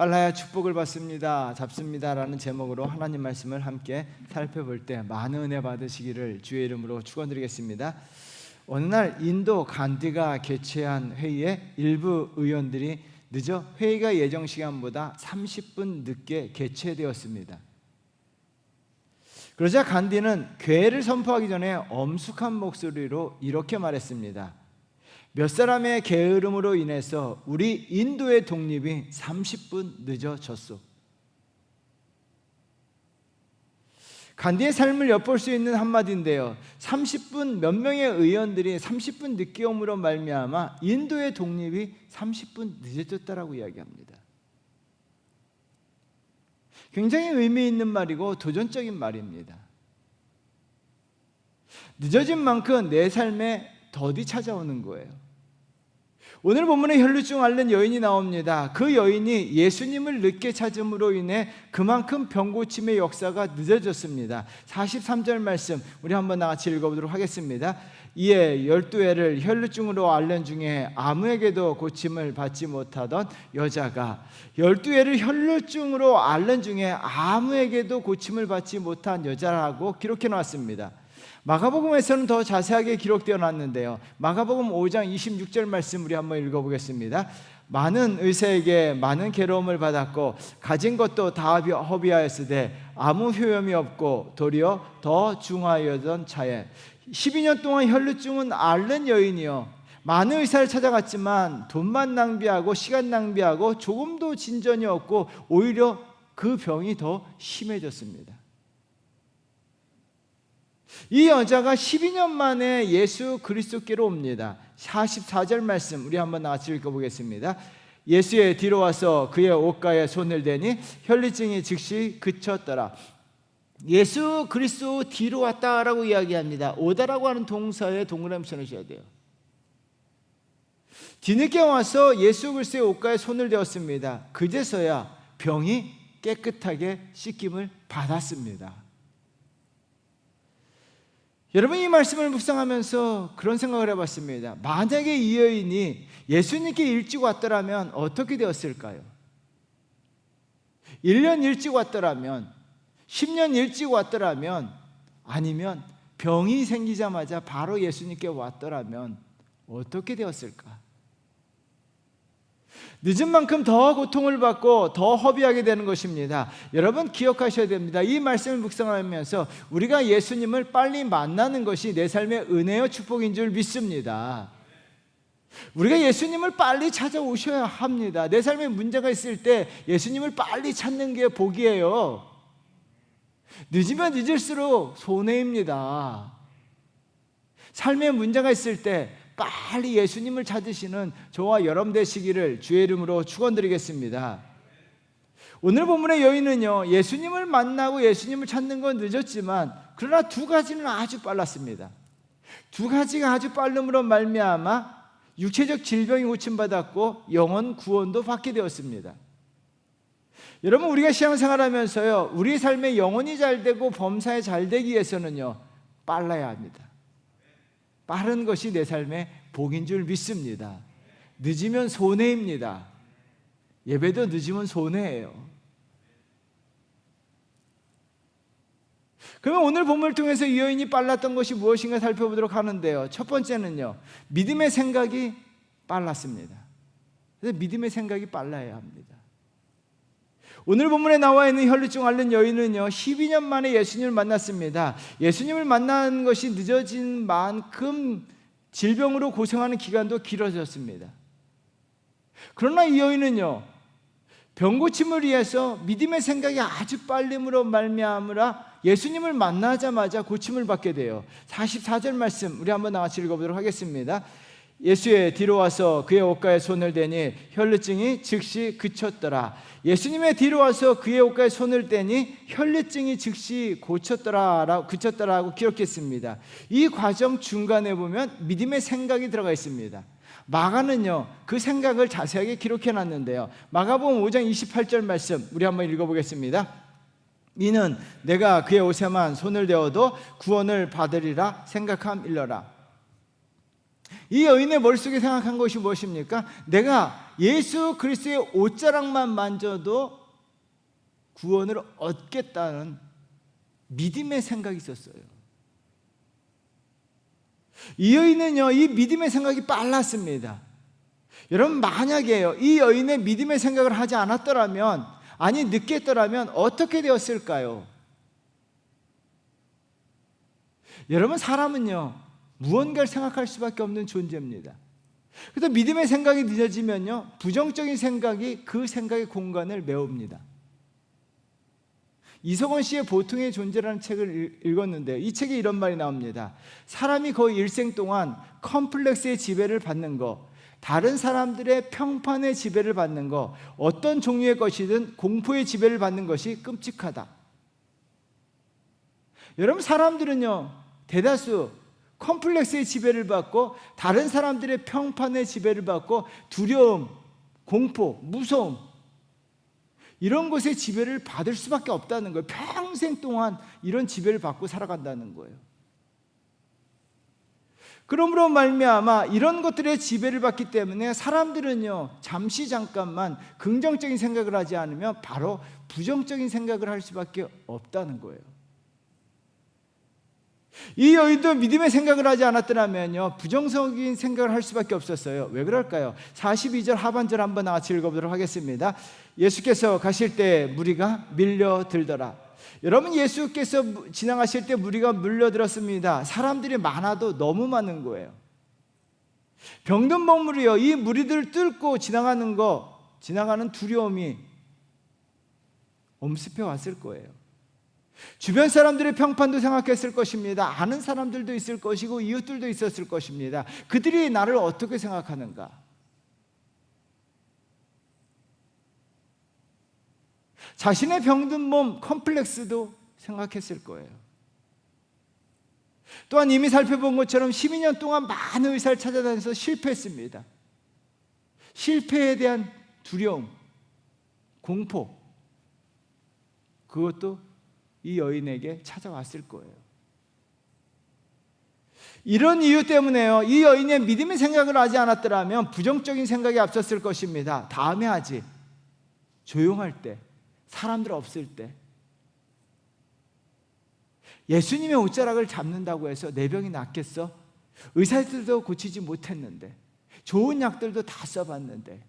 빨라야 축복을 받습니다, 잡습니다 라는 제목으로 하나님 말씀을 함께 살펴볼 때 많은 은혜 받으시기를 주의 이름으로 축원드리겠습니다. 어느 날 인도 간디가 개최한 회의에 일부 의원들이 늦어 회의가 예정 시간보다 30분 늦게 개최되었습니다. 그러자 간디는 괴를 선포하기 전에 엄숙한 목소리로 이렇게 말했습니다. 몇 사람의 게으름으로 인해서 우리 인도의 독립이 30분 늦어졌소. 간디의 삶을 엿볼 수 있는 한마디인데요, 30분 몇 명의 의원들이 30분 늦게 옴으로 말미암아 인도의 독립이 30분 늦어졌다라고 이야기합니다. 굉장히 의미 있는 말이고 도전적인 말입니다. 늦어진 만큼 내 삶에 더디 찾아오는 거예요. 오늘 본문에 혈루증 앓는 여인이 나옵니다. 그 여인이 예수님을 늦게 찾음으로 인해 그만큼 병고침의 역사가 늦어졌습니다. 43절 말씀 우리 한번 같이 읽어보도록 하겠습니다. 이에 12해를 혈루증으로 앓는 중에 아무에게도 고침을 받지 못하던 여자가 12해를 혈루증으로 앓는 중에 아무에게도 고침을 받지 못한 여자라고 기록해 놨습니다. 마가복음에서는 더 자세하게 기록되어 놨는데요, 마가복음 5장 26절 말씀 우리 한번 읽어보겠습니다. 많은 의사에게 많은 괴로움을 받았고 가진 것도 다 허비하였으되 아무 효험이 없고 도리어 더 중하여던 차에 12년 동안 혈루증은 앓는 여인이요, 많은 의사를 찾아갔지만 돈만 낭비하고 시간 낭비하고 조금도 진전이 없고 오히려 그 병이 더 심해졌습니다. 이 여자가 12년 만에 예수 그리스도께로 옵니다. 44절 말씀 우리 한번 같이 읽어보겠습니다. 예수의 뒤로 와서 그의 옷가에 손을 대니 혈루증이 즉시 그쳤더라. 예수 그리스도 뒤로 왔다라고 이야기합니다. 오다라고 하는 동사에 동그라미 쳐놓으셔야 돼요. 뒤늦게 와서 예수 그리스도의 옷가에 손을 대었습니다. 그제서야 병이 깨끗하게 씻김을 받았습니다. 여러분, 이 말씀을 묵상하면서 그런 생각을 해봤습니다. 만약에 이 여인이 예수님께 일찍 왔더라면 어떻게 되었을까요? 1년 일찍 왔더라면, 10년 일찍 왔더라면, 아니면 병이 생기자마자 바로 예수님께 왔더라면 어떻게 되었을까? 늦은 만큼 더 고통을 받고 더 허비하게 되는 것입니다. 여러분 기억하셔야 됩니다. 이 말씀을 묵상하면서 우리가 예수님을 빨리 만나는 것이 내 삶의 은혜와 축복인 줄 믿습니다. 우리가 예수님을 빨리 찾아오셔야 합니다. 내 삶에 문제가 있을 때 예수님을 빨리 찾는 게 복이에요. 늦으면 늦을수록 손해입니다. 삶에 문제가 있을 때 빨리 예수님을 찾으시는 저와 여러분 되시기를 주의 이름으로 축원드리겠습니다. 오늘 본문의 여인은요, 예수님을 만나고 예수님을 찾는 건 늦었지만 그러나 두 가지는 아주 빨랐습니다. 두 가지가 아주 빠름으로 말미암아 육체적 질병이 고침받았고 영혼 구원도 받게 되었습니다. 여러분, 우리가 신앙생활하면서요, 우리 삶의 영혼이 잘되고 범사에 잘되기 위해서는요, 빨라야 합니다. 빠른 것이 내 삶의 복인 줄 믿습니다. 늦으면 손해입니다. 예배도 늦으면 손해예요. 그러면 오늘 본문을 통해서 이 여인이 빨랐던 것이 무엇인가 살펴보도록 하는데요, 첫 번째는요, 믿음의 생각이 빨랐습니다. 그래서 믿음의 생각이 빨라야 합니다. 오늘 본문에 나와 있는 혈루증 앓는 여인은요, 12년 만에 예수님을 만났습니다. 예수님을 만난 것이 늦어진 만큼 질병으로 고생하는 기간도 길어졌습니다. 그러나 이 여인은요, 병고침을 위해서 믿음의 생각이 아주 빨림으로 말미암으라 예수님을 만나자마자 고침을 받게 돼요. 44절 말씀 우리 한번 같이 읽어보도록 하겠습니다. 예수의 뒤로 와서 그의 옷가에 손을 대니 혈루증이 즉시 그쳤더라. 예수님의 뒤로 와서 그의 옷가에 손을 대니 혈루증이 즉시 그쳤더라라고 기록했습니다. 이 과정 중간에 보면 믿음의 생각이 들어가 있습니다. 마가는요, 그 생각을 자세하게 기록해 놨는데요, 마가복음 5장 28절 말씀 우리 한번 읽어보겠습니다. 이는 내가 그의 옷에만 손을 대어도 구원을 받으리라 생각함일러라. 이 여인의 머릿속에 생각한 것이 무엇입니까? 내가 예수 그리스도의 옷자락만 만져도 구원을 얻겠다는 믿음의 생각이 있었어요. 이 여인은요, 이 믿음의 생각이 빨랐습니다. 여러분, 만약에요, 이 여인의 믿음의 생각을 하지 않았더라면, 아니 늦게 했더라면 어떻게 되었을까요? 여러분, 사람은요 무언가를 생각할 수밖에 없는 존재입니다. 그래서 믿음의 생각이 늦어지면요 부정적인 생각이 그 생각의 공간을 메웁니다. 이석원 씨의 보통의 존재라는 책을 읽었는데요, 이 책에 이런 말이 나옵니다. 사람이 거의 일생 동안 컴플렉스의 지배를 받는 거, 다른 사람들의 평판의 지배를 받는 거, 어떤 종류의 것이든 공포의 지배를 받는 것이 끔찍하다. 여러분, 사람들은요 대다수 컴플렉스의 지배를 받고 다른 사람들의 평판의 지배를 받고 두려움, 공포, 무서움, 이런 것의 지배를 받을 수밖에 없다는 거예요. 평생 동안 이런 지배를 받고 살아간다는 거예요. 그러므로 말미암아 이런 것들의 지배를 받기 때문에 사람들은요 잠깐만 긍정적인 생각을 하지 않으면 바로 부정적인 생각을 할 수밖에 없다는 거예요. 이 여인도 믿음의 생각을 하지 않았더라면요 부정적인 생각을 할 수밖에 없었어요. 왜 그럴까요? 42절 하반절 한번 같이 읽어보도록 하겠습니다. 예수께서 가실 때 무리가 밀려들더라. 여러분, 예수께서 지나가실 때 무리가 밀려들었습니다. 사람들이 많아도 너무 많은 거예요. 병든 먹물이요, 이 무리들을 뚫고 지나가는 두려움이 엄습해 왔을 거예요. 주변 사람들의 평판도 생각했을 것입니다. 아는 사람들도 있을 것이고 이웃들도 있었을 것입니다. 그들이 나를 어떻게 생각하는가? 자신의 병든 몸 컴플렉스도 생각했을 거예요. 또한 이미 살펴본 것처럼 12년 동안 많은 의사를 찾아다녀서 실패했습니다. 실패에 대한 두려움, 공포, 그것도 이 여인에게 찾아왔을 거예요. 이런 이유 때문에요, 이 여인의 믿음의 생각을 하지 않았더라면 부정적인 생각이 앞섰을 것입니다. 다음에 하지, 조용할 때, 사람들 없을 때. 예수님의 옷자락을 잡는다고 해서 내 병이 낫겠어? 의사들도 고치지 못했는데, 좋은 약들도 다 써봤는데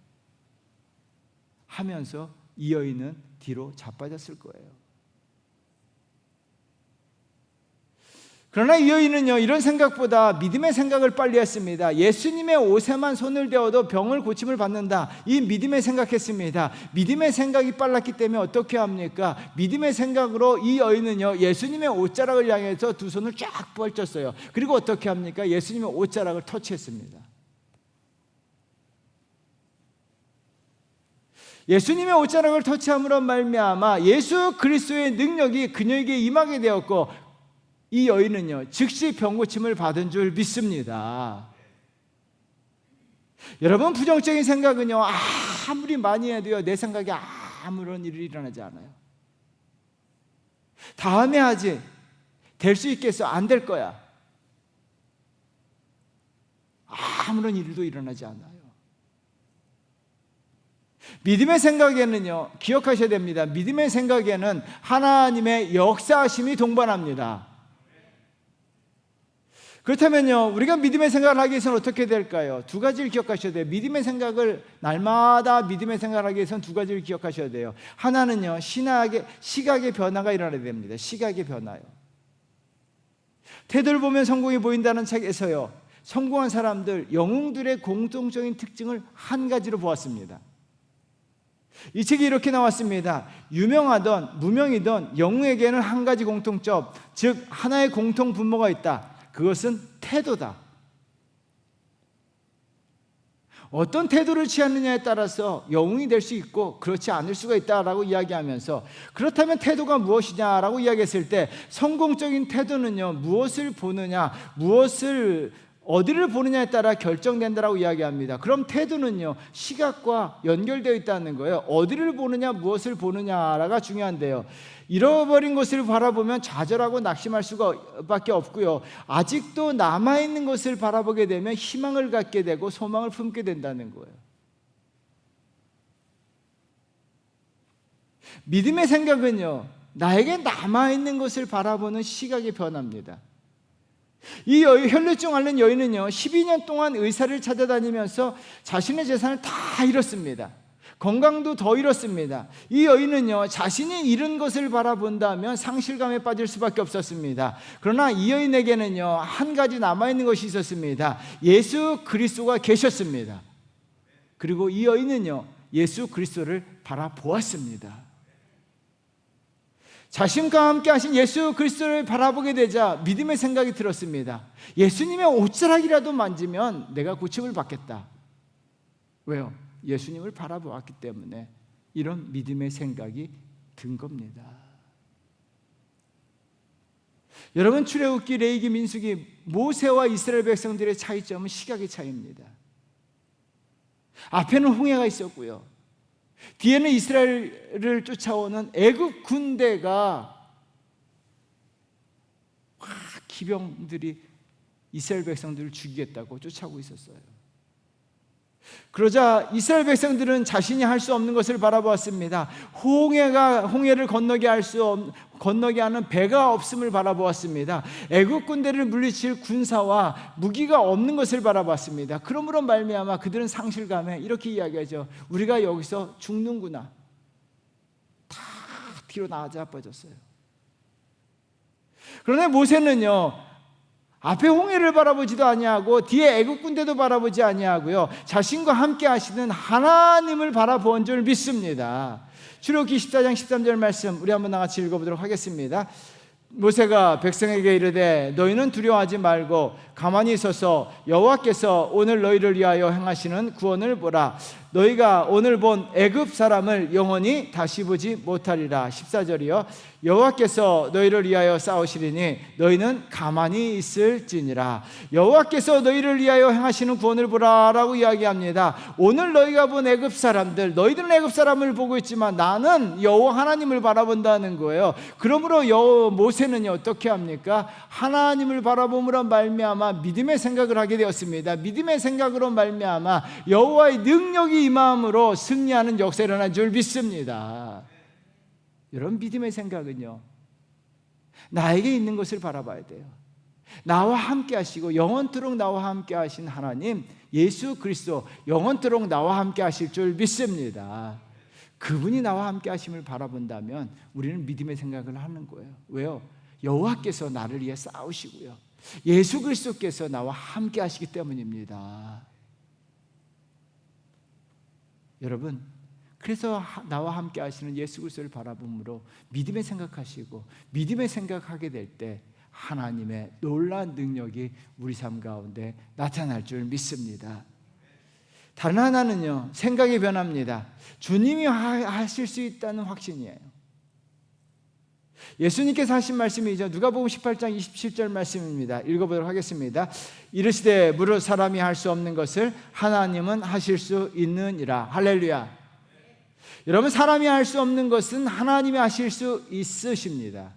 하면서 이 여인은 뒤로 자빠졌을 거예요. 그러나 이 여인은요 이런 생각보다 믿음의 생각을 빨리 했습니다. 예수님의 옷에만 손을 대어도 병을 고침을 받는다, 이 믿음의 생각했습니다. 믿음의 생각이 빨랐기 때문에 어떻게 합니까? 믿음의 생각으로 이 여인은요 예수님의 옷자락을 향해서 두 손을 쫙 뻗쳤어요. 그리고 어떻게 합니까? 예수님의 옷자락을 터치했습니다. 예수님의 옷자락을 터치함으로 말미암아 예수 그리스도의 능력이 그녀에게 임하게 되었고, 이 여인은요 즉시 병고침을 받은 줄 믿습니다. 여러분, 부정적인 생각은요 아무리 많이 해도요 내 생각에 아무런 일이 일어나지 않아요. 다음에 하지, 될 수 있겠어, 안 될 거야, 아무런 일도 일어나지 않아요. 믿음의 생각에는요 기억하셔야 됩니다. 믿음의 생각에는 하나님의 역사하심이 동반합니다. 그렇다면요 우리가 믿음의 생각을 하기 위해서는 어떻게 될까요? 두 가지를 기억하셔야 돼요. 믿음의 생각을 날마다 믿음의 생각을 하기 위해서는 두 가지를 기억하셔야 돼요. 하나는요 시각의 변화가 일어나야 됩니다. 시각의 변화요. 태도를 보면 성공이 보인다는 책에서요 성공한 사람들, 영웅들의 공통적인 특징을 한 가지로 보았습니다. 이 책이 이렇게 나왔습니다. 유명하던 무명이던 영웅에게는 한 가지 공통점, 즉 하나의 공통 분모가 있다. 그것은 태도다. 어떤 태도를 취하느냐에 따라서 영웅이 될 수 있고 그렇지 않을 수가 있다라고 이야기하면서, 그렇다면 태도가 무엇이냐라고 이야기했을 때 성공적인 태도는요 무엇을 보느냐, 어디를 보느냐에 따라 결정된다라고 이야기합니다. 그럼 태도는요 시각과 연결되어 있다는 거예요. 어디를 보느냐, 무엇을 보느냐가 중요한데요, 잃어버린 것을 바라보면 좌절하고 낙심할 수밖에 없고요, 아직도 남아있는 것을 바라보게 되면 희망을 갖게 되고 소망을 품게 된다는 거예요. 믿음의 생각은요, 나에게 남아있는 것을 바라보는 시각이 변합니다. 이 혈루증 앓는 여인은요, 12년 동안 의사를 찾아다니면서 자신의 재산을 다 잃었습니다. 건강도 더 잃었습니다. 이 여인은요, 자신이 잃은 것을 바라본다면 상실감에 빠질 수밖에 없었습니다. 그러나 이 여인에게는요, 한 가지 남아있는 것이 있었습니다. 예수 그리스도가 계셨습니다. 그리고 이 여인은요, 예수 그리스도를 바라보았습니다. 자신과 함께 하신 예수 그리스도를 바라보게 되자 믿음의 생각이 들었습니다. 예수님의 옷자락이라도 만지면 내가 고침을 받겠다. 왜요? 예수님을 바라보았기 때문에 이런 믿음의 생각이 든 겁니다. 여러분, 출애굽기, 레위기, 민수기, 모세와 이스라엘 백성들의 차이점은 시각의 차이입니다. 앞에는 홍해가 있었고요, 뒤에는 이스라엘을 쫓아오는 애굽 군대가, 기병들이 이스라엘 백성들을 죽이겠다고 쫓아오고 있었어요. 그러자 이스라엘 백성들은 자신이 할 수 없는 것을 바라보았습니다. 홍해를 건너게 하는 배가 없음을 바라보았습니다. 애국 군대를 물리칠 군사와 무기가 없는 것을 바라봤습니다. 그러므로 말미암아 그들은 상실감에 이렇게 이야기하죠. 우리가 여기서 죽는구나. 다 뒤로 나자빠졌어요. 그런데 모세는요, 앞에 홍해를 바라보지도 아니하고 뒤에 애국 군대도 바라보지 아니하고요, 자신과 함께 하시는 하나님을 바라본 줄 믿습니다. 출애굽기 14장 13절 말씀 우리 한번 같이 읽어보도록 하겠습니다. 모세가 백성에게 이르되 너희는 두려워하지 말고 가만히 있어서 여호와께서 오늘 너희를 위하여 행하시는 구원을 보라. 너희가 오늘 본 애굽 사람을 영원히 다시 보지 못하리라. 14절이요. 여호와께서 너희를 위하여 싸우시리니 너희는 가만히 있을지니라. 여호와께서 너희를 위하여 행하시는 구원을 보라라고 이야기합니다. 오늘 너희가 본 애굽 사람들, 너희들은 애굽 사람을 보고 있지만 나는 여호와 하나님을 바라본다는 거예요. 그러므로 모세는요, 어떻게 합니까? 하나님을 바라봄으로 말미암아 믿음의 생각을 하게 되었습니다. 믿음의 생각으로 말미암아 여호와의 능력이 임함으로 승리하는 역사가 일어난 줄 믿습니다. 여러분, 믿음의 생각은요, 나에게 있는 것을 바라봐야 돼요. 나와 함께 하시고 영원토록 나와 함께 하신 하나님 예수 그리스도, 영원토록 나와 함께 하실 줄 믿습니다. 그분이 나와 함께 하심을 바라본다면 우리는 믿음의 생각을 하는 거예요. 왜요? 여호와께서 나를 위해 싸우시고요, 예수 그리스도께서 나와 함께 하시기 때문입니다. 여러분, 그래서 나와 함께 하시는 예수 그리스도를 바라봄으로 믿음의 생각하시고 믿음의 생각하게 될 때 하나님의 놀라운 능력이 우리 삶 가운데 나타날 줄 믿습니다. 다른 하나는요, 생각이 변합니다. 주님이 하실 수 있다는 확신이에요. 예수님께서 하신 말씀이죠. 누가복음 18장 27절 말씀입니다. 읽어보도록 하겠습니다. 이르시되 무릇 사람이 할 수 없는 것을 하나님은 하실 수 있느니라. 할렐루야. 여러분, 사람이 할 수 없는 것은 하나님이 하실 수 있으십니다.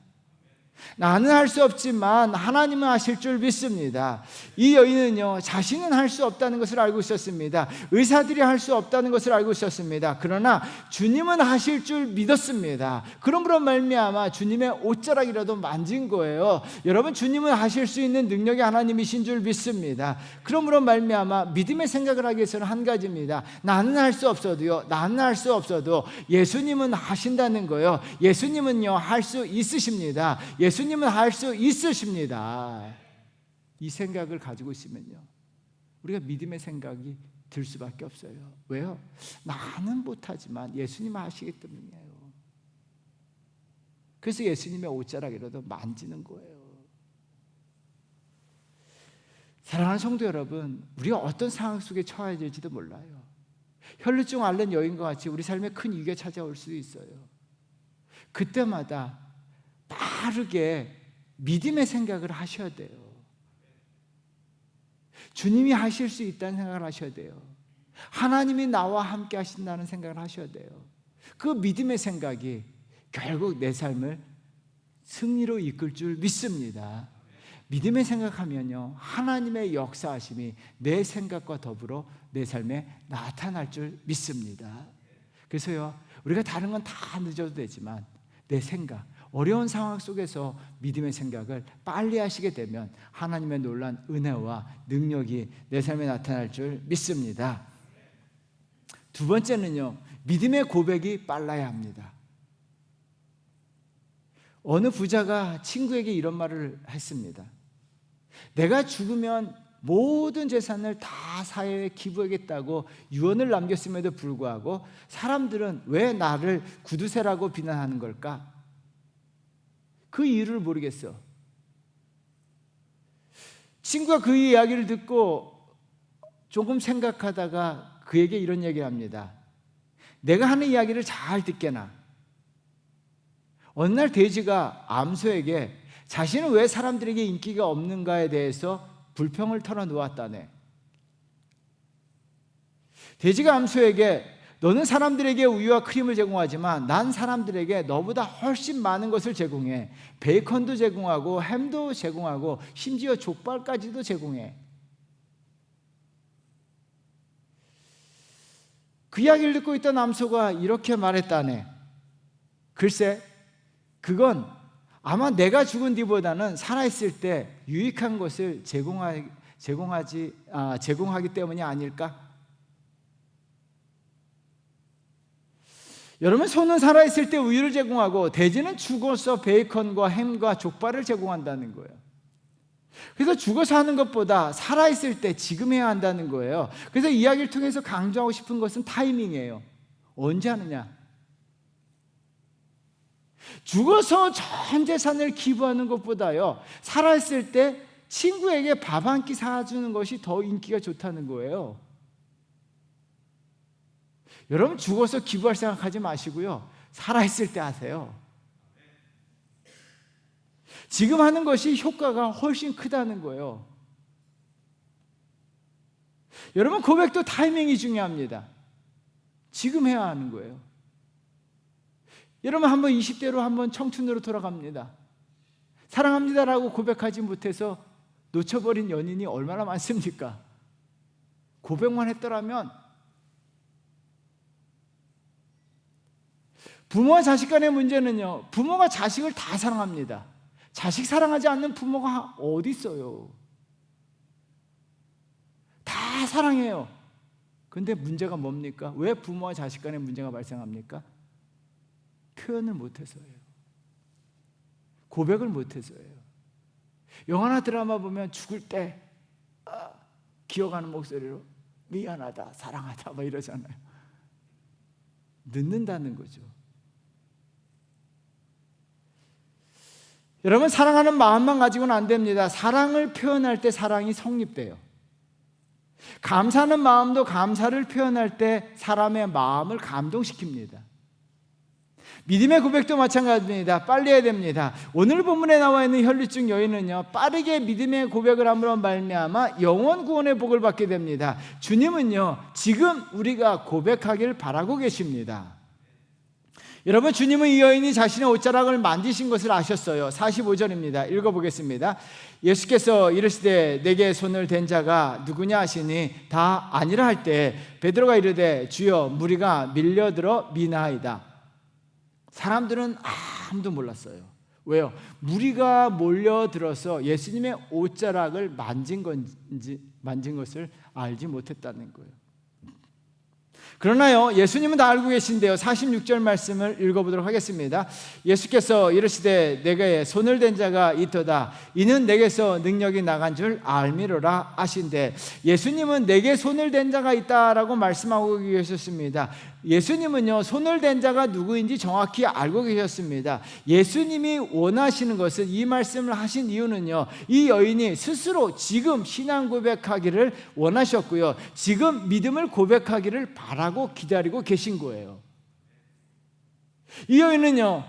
나는 할 수 없지만 하나님은 하실 줄 믿습니다. 이 여인은요, 자신은 할 수 없다는 것을 알고 있었습니다. 의사들이 할 수 없다는 것을 알고 있었습니다. 그러나 주님은 하실 줄 믿었습니다. 그러므로 말미암아 주님의 옷자락이라도 만진 거예요. 여러분, 주님은 하실 수 있는 능력이 하나님이신 줄 믿습니다. 그러므로 말미암아 믿음의 생각을 하기 위해서는 한 가지입니다. 나는 할 수 없어도 예수님은 하신다는 거예요. 예수님은요, 할 수 있으십니다. 예수님은 할 수 있으십니다. 이 생각을 가지고 있으면요, 우리가 믿음의 생각이 들 수밖에 없어요. 왜요? 나는 못하지만 예수님은 하시기 때문이에요. 그래서 예수님의 옷자락이라도 만지는 거예요. 사랑하는 성도 여러분, 우리가 어떤 상황 속에 처해야 될지도 몰라요. 혈루증 앓는 여인과 같이 우리 삶에 큰 위기가 찾아올 수도 있어요. 그때마다 빠르게 믿음의 생각을 하셔야 돼요. 주님이 하실 수 있다는 생각을 하셔야 돼요. 하나님이 나와 함께 하신다는 생각을 하셔야 돼요. 그 믿음의 생각이 결국 내 삶을 승리로 이끌 줄 믿습니다. 믿음의 생각하면요, 하나님의 역사하심이 내 생각과 더불어 내 삶에 나타날 줄 믿습니다. 그래서요, 우리가 다른 건 다 늦어도 되지만 내 생각, 어려운 상황 속에서 믿음의 생각을 빨리 하시게 되면 하나님의 놀라운 은혜와 능력이 내 삶에 나타날 줄 믿습니다. 두 번째는요, 믿음의 고백이 빨라야 합니다. 어느 부자가 친구에게 이런 말을 했습니다. 내가 죽으면 모든 재산을 다 사회에 기부하겠다고 유언을 남겼음에도 불구하고 사람들은 왜 나를 구두쇠라고 비난하는 걸까? 그 이유를 모르겠어. 친구가 그 이야기를 듣고 조금 생각하다가 그에게 이런 얘기를 합니다. 내가 하는 이야기를 잘 듣게나. 어느 날 돼지가 암소에게 자신은 왜 사람들에게 인기가 없는가에 대해서 불평을 털어놓았다네. 돼지가 암소에게 너는 사람들에게 우유와 크림을 제공하지만 난 사람들에게 너보다 훨씬 많은 것을 제공해. 베이컨도 제공하고 햄도 제공하고 심지어 족발까지도 제공해. 그 이야기를 듣고 있던 암소가 이렇게 말했다네. 글쎄, 그건 아마 내가 죽은 뒤보다는 살아있을 때 유익한 것을 제공하기 때문이 아닐까? 여러분, 소는 살아있을 때 우유를 제공하고 돼지는 죽어서 베이컨과 햄과 족발을 제공한다는 거예요. 그래서 죽어서 하는 것보다 살아있을 때 지금 해야 한다는 거예요. 그래서 이야기를 통해서 강조하고 싶은 것은 타이밍이에요. 언제 하느냐? 죽어서 전 재산을 기부하는 것보다요, 살아있을 때 친구에게 밥 한 끼 사주는 것이 더 인기가 좋다는 거예요. 여러분, 죽어서 기부할 생각하지 마시고요, 살아있을 때 하세요. 지금 하는 것이 효과가 훨씬 크다는 거예요. 여러분, 고백도 타이밍이 중요합니다. 지금 해야 하는 거예요. 여러분, 한번 20대로 한번 청춘으로 돌아갑니다. 사랑합니다라고 고백하지 못해서 놓쳐버린 연인이 얼마나 많습니까? 고백만 했더라면. 부모와 자식 간의 문제는요, 부모가 자식을 다 사랑합니다. 자식 사랑하지 않는 부모가 어디 있어요? 다 사랑해요. 근데 문제가 뭡니까? 왜 부모와 자식 간의 문제가 발생합니까? 표현을 못해서예요. 고백을 못해서예요. 영화나 드라마 보면 죽을 때 기어가는 목소리로 미안하다, 사랑하다 막 이러잖아요. 늦는다는 거죠. 여러분, 사랑하는 마음만 가지고는 안 됩니다. 사랑을 표현할 때 사랑이 성립돼요. 감사하는 마음도 감사를 표현할 때 사람의 마음을 감동시킵니다. 믿음의 고백도 마찬가지입니다. 빨리 해야 됩니다. 오늘 본문에 나와 있는 혈류증 여인은요, 빠르게 믿음의 고백을 함으로 말미암아 영원 구원의 복을 받게 됩니다. 주님은요, 지금 우리가 고백하기를 바라고 계십니다. 여러분, 주님은 이 여인이 자신의 옷자락을 만지신 것을 아셨어요. 45절입니다. 읽어보겠습니다. 예수께서 이르시되 내게 손을 댄 자가 누구냐 하시니 다 아니라 할 때 베드로가 이르되 주여 무리가 밀려들어 미나이다. 사람들은 아무도 몰랐어요. 왜요? 무리가 몰려들어서 예수님의 옷자락을 만진 것을 알지 못했다는 거예요. 그러나요, 예수님은 다 알고 계신데요. 46절 말씀을 읽어보도록 하겠습니다. 예수께서 이르시되 내게 손을 댄 자가 있도다. 이는 내게서 능력이 나간 줄 알미로라 하신대. 예수님은 내게 손을 댄 자가 있다라고 말씀하고 계셨습니다. 예수님은요, 손을 댄 자가 누구인지 정확히 알고 계셨습니다. 예수님이 원하시는 것은, 이 말씀을 하신 이유는요, 이 여인이 스스로 지금 신앙 고백하기를 원하셨고요, 지금 믿음을 고백하기를 바라고 기다리고 계신 거예요. 이 여인은요,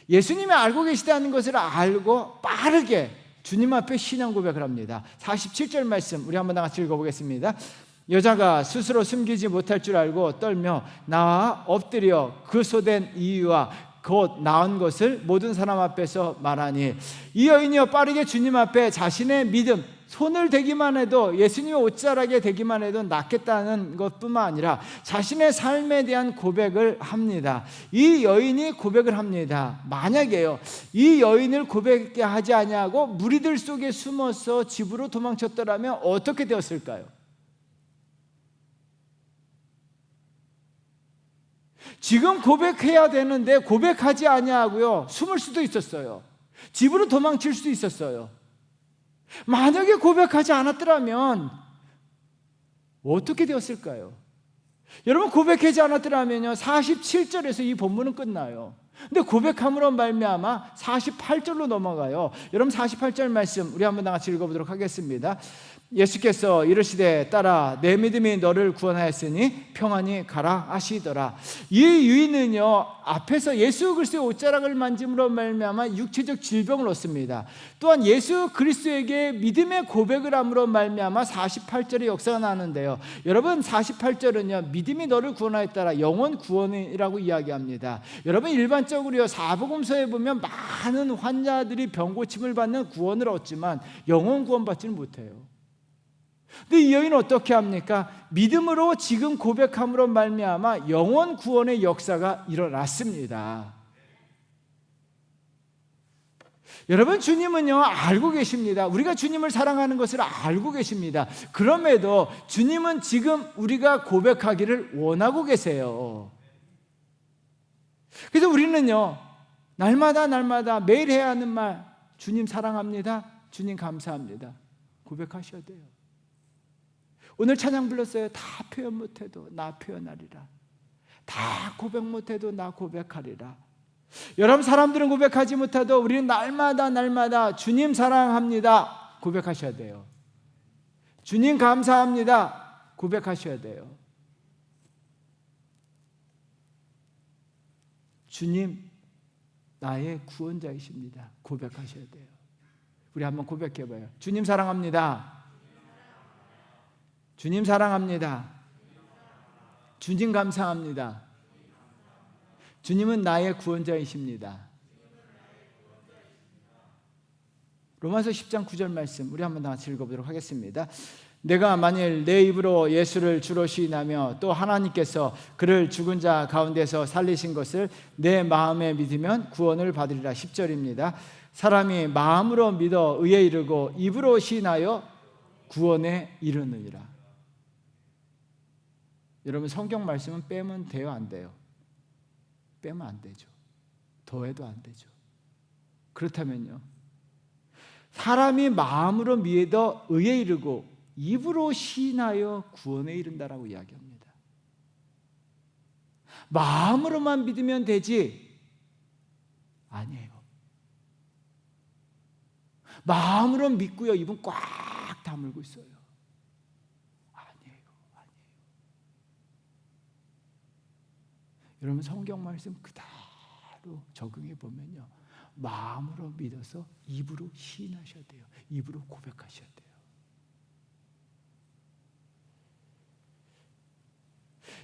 예수님이 알고 계시다는 것을 알고 빠르게 주님 앞에 신앙 고백을 합니다. 47절 말씀 우리 한번 다 같이 읽어보겠습니다. 여자가 스스로 숨기지 못할 줄 알고 떨며 나와 엎드려 그 소된 이유와 곧 나은 것을 모든 사람 앞에서 말하니 이 여인이여 빠르게 주님 앞에 자신의 믿음 손을 대기만 해도 예수님의 옷자락에 대기만 해도 낫겠다는 것뿐만 아니라 자신의 삶에 대한 고백을 합니다. 이 여인이 고백을 합니다. 만약에요 이 여인을 고백하지 아니하고 무리들 속에 숨어서 집으로 도망쳤더라면 어떻게 되었을까요? 지금 고백해야 되는데 고백하지 아니하고요 숨을 수도 있었어요. 집으로 도망칠 수도 있었어요. 만약에 고백하지 않았더라면 어떻게 되었을까요? 여러분 고백하지 않았더라면요 47절에서 이 본문은 끝나요. 근데 고백함으로 말미암아 48절로 넘어가요. 여러분 48절 말씀 우리 한번 다 같이 읽어보도록 하겠습니다. 예수께서 이르시되 딸아 내 믿음이 너를 구원하였으니 평안히 가라 하시더라. 이 유인은요 앞에서 예수 그리스도의 옷자락을 만짐으로 말미암아 육체적 질병을 얻습니다. 또한 예수 그리스도에게 믿음의 고백을 함으로 말미암아 48절의 역사가 나는데요. 여러분 48절은요 믿음이 너를 구원하였다라 영혼 구원이라고 이야기합니다. 여러분 일반적으로요 사복음서에 보면 많은 환자들이 병 고침을 받는 구원을 얻지만 영혼 구원 받지는 못해요. 근데 이 여인은 어떻게 합니까? 믿음으로 지금 고백함으로 말미암아 영혼 구원의 역사가 일어났습니다. 여러분 주님은요 알고 계십니다. 우리가 주님을 사랑하는 것을 알고 계십니다. 그럼에도 주님은 지금 우리가 고백하기를 원하고 계세요. 그래서 우리는요 날마다 매일 해야 하는 말 주님 사랑합니다. 주님 감사합니다. 고백하셔야 돼요. 오늘 찬양 불렀어요. 다 표현 못해도 나 표현하리라. 다 고백 못해도 나 고백하리라. 여러분 사람들은 고백하지 못해도 우리는 날마다 주님 사랑합니다 고백하셔야 돼요. 주님 감사합니다 고백하셔야 돼요. 주님 나의 구원자이십니다 고백하셔야 돼요. 우리 한번 고백해봐요. 주님 사랑합니다. 주님 사랑합니다. 주님 감사합니다. 주님은 나의 구원자이십니다. 로마서 10장 9절 말씀 우리 한번 다 같이 읽어보도록 하겠습니다. 내가 만일 내 입으로 예수를 주로 시인하며 또 하나님께서 그를 죽은 자 가운데서 살리신 것을 내 마음에 믿으면 구원을 받으리라. 10절입니다. 사람이 마음으로 믿어 의에 이르고 입으로 시인하여 구원에 이르느니라. 여러분 성경 말씀은 빼면 돼요 안 돼요? 빼면 안 되죠. 더해도 안 되죠. 그렇다면요 사람이 마음으로 믿어 의에 이르고 입으로 시인하여 구원에 이른다라고 이야기합니다. 마음으로만 믿으면 되지 아니에요. 마음으로 믿고요 입은 꽉 다물고 있어요. 여러분 성경 말씀 그대로 적용해 보면요 마음으로 믿어서 입으로 시인하셔야 돼요. 입으로 고백하셔야 돼요.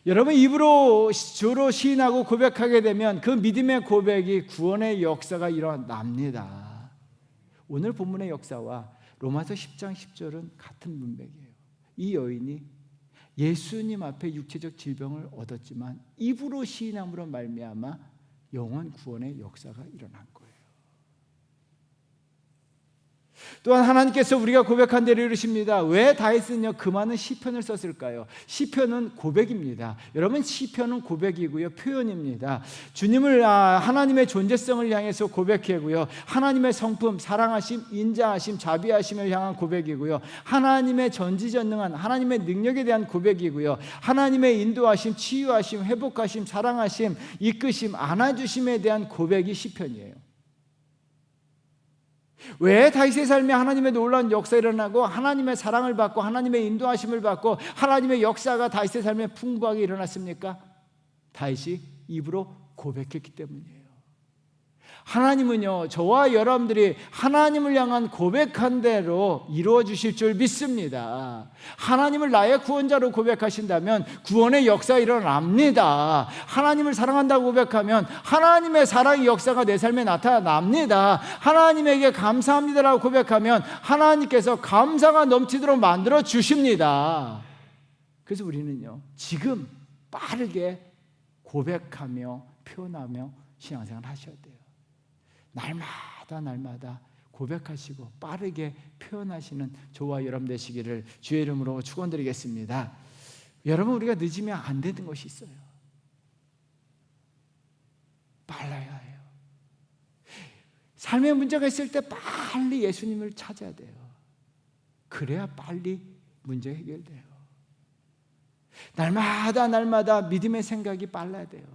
여러분 입으로 주로 시인하고 고백하게 되면 그 믿음의 고백이 구원의 역사가 일어납니다. 오늘 본문의 역사와 로마서 10장 10절은 같은 문맥이에요. 이 여인이 예수님 앞에 육체적 질병을 얻었지만 입으로 시인함으로 말미암아 영혼 구원의 역사가 일어난 거예요. 또한 하나님께서 우리가 고백한 대로 이루십니다. 왜 다윗은요 그 많은 시편을 썼을까요? 시편은 고백입니다. 여러분 시편은 고백이고요 표현입니다. 주님을 하나님의 존재성을 향해서 고백하고요 하나님의 성품 사랑하심 인자하심 자비하심을 향한 고백이고요 하나님의 전지전능한 하나님의 능력에 대한 고백이고요 하나님의 인도하심 치유하심 회복하심 사랑하심 이끄심 안아주심에 대한 고백이 시편이에요. 왜 다윗의 삶에 하나님의 놀라운 역사가 일어나고 하나님의 사랑을 받고 하나님의 인도하심을 받고 하나님의 역사가 다윗의 삶에 풍부하게 일어났습니까? 다윗이 입으로 고백했기 때문이에요. 하나님은요, 저와 여러분들이 하나님을 향한 고백한 대로 이루어 주실 줄 믿습니다. 하나님을 나의 구원자로 고백하신다면 구원의 역사 일어납니다. 하나님을 사랑한다고 고백하면 하나님의 사랑의 역사가 내 삶에 나타납니다. 하나님에게 감사합니다라고 고백하면 하나님께서 감사가 넘치도록 만들어 주십니다. 그래서 우리는요, 지금 빠르게 고백하며 표현하며 신앙생활 하셔야 돼요. 날마다 고백하시고 빠르게 표현하시는 저와 여러분 되시기를 주의 이름으로 축원드리겠습니다. 여러분, 우리가 늦으면 안 되는 것이 있어요. 빨라야 해요. 삶에 문제가 있을 때 빨리 예수님을 찾아야 돼요. 그래야 빨리 문제 해결돼요. 날마다 믿음의 생각이 빨라야 돼요.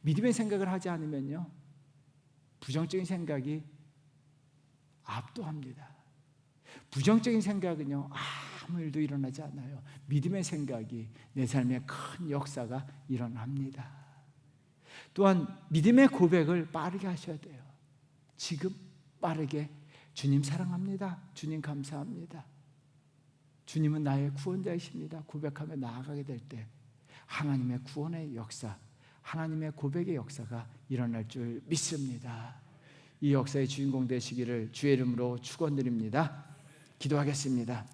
믿음의 생각을 하지 않으면요, 부정적인 생각이 압도합니다. 부정적인 생각은요, 아무 일도 일어나지 않아요. 믿음의 생각이 내 삶에 큰 역사가 일어납니다. 또한 믿음의 고백을 빠르게 하셔야 돼요. 지금 빠르게 주님 사랑합니다. 주님 감사합니다. 주님은 나의 구원자이십니다. 고백하며 나아가게 될 때 하나님의 구원의 역사, 하나님의 고백의 역사가 일어날 줄 믿습니다. 이 역사의 주인공 되시기를 주의 이름으로 축원드립니다. 기도하겠습니다.